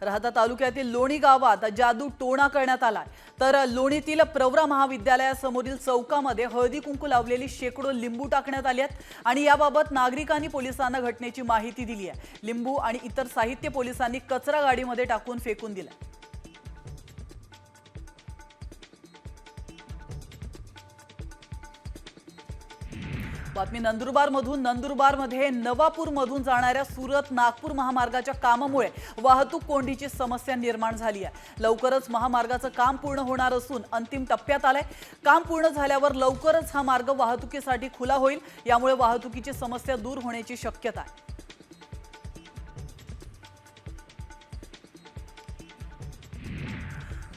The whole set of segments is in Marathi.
राहता तालुक्यातील लोणी गावात जादू टोणा करण्यात आलाय। तर लोणीतील प्रवरा महाविद्यालयासमोरील चौकामध्ये हळदी कुंकू लावलेली शेकडो लिंबू टाकण्यात आली आहेत आणि याबाबत नागरिकांनी पोलिसांना घटनेची माहिती दिली आहे। लिंबू आणि इतर साहित्य पोलिसांनी कचरा गाडीमध्ये टाकून फेकून दिलं। बातमी नंदुरबारमध्ये नवापूरमधून जाणाऱ्या सुरत नागपूर महामार्गाच्या कामामुळे वाहतूक कोंडीची समस्या निर्माण झाली आहे। लवकरच महामार्गाचं काम पूर्ण होणार असून अंतिम टप्प्यात आलंय। काम पूर्ण झाल्यावर लवकरच हा मार्ग वाहतुकीसाठी खुला होईल, यामुळे वाहतुकीची समस्या दूर होण्याची शक्यता आहे।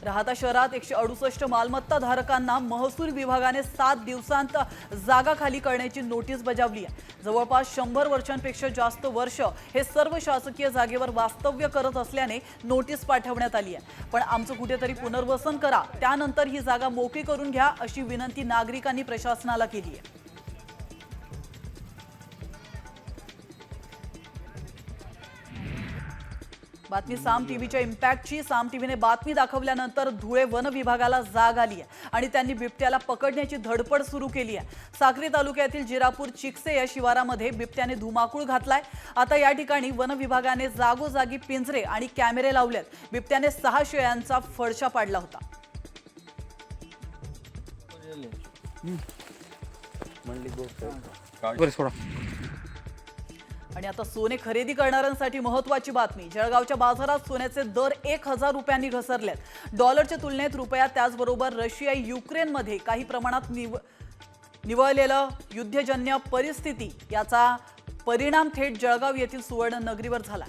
राहता शहरात 168 मालमत्ता धारकांना महसूल विभागाने 7 दिवसांत जागा खाली करण्याची नोटीस बजावली आहे। जवळपास 100 वर्षांपेक्षा जास्त वर्ष हे सर्व शासकीय जागेवर वास्तव्य करत असल्याने नोटीस पाठवण्यात आली आहे। पण आमचं कुठेतरी पुनर्वसन करा, त्यानंतर ही जागा मोकळी करून घ्या, अशी विनंती नागरिकांनी प्रशासनाला केली आहे। बातमी साम टीव्हीच्या इम्पॅक्टची। साम टीव्हीने बातमी दाखवल्यानंतर धुळे वन विभागाला जाग आली आहे आणि त्यांनी बिबट्याला पकडण्याची धडपड सुरू केली आहे। साक्री तालुक्यातील जिरापूर चिकसे या शिवारामध्ये बिबट्याने धुमाकूळ घातलाय। आता या ठिकाणी वन विभागाने जागोजागी पिंजरे आणि कॅमेरे लावलेत। बिबट्याने 6 शेळ्यांचा फडशा पाडला होता। आणि आता सोने खरेदी करणाऱ्यांसाठी महत्त्वाची बातमी। जळगावच्या बाजारात सोन्याचे दर 1000 रुपयांनी घसरलेत। डॉलरच्या तुलनेत रुपया, त्याचबरोबर रशिया युक्रेनमध्ये काही प्रमाणात निवळलेलं युद्धजन्य परिस्थिती याचा परिणाम थेट जळगाव येथील सुवर्ण नगरीवर झाला।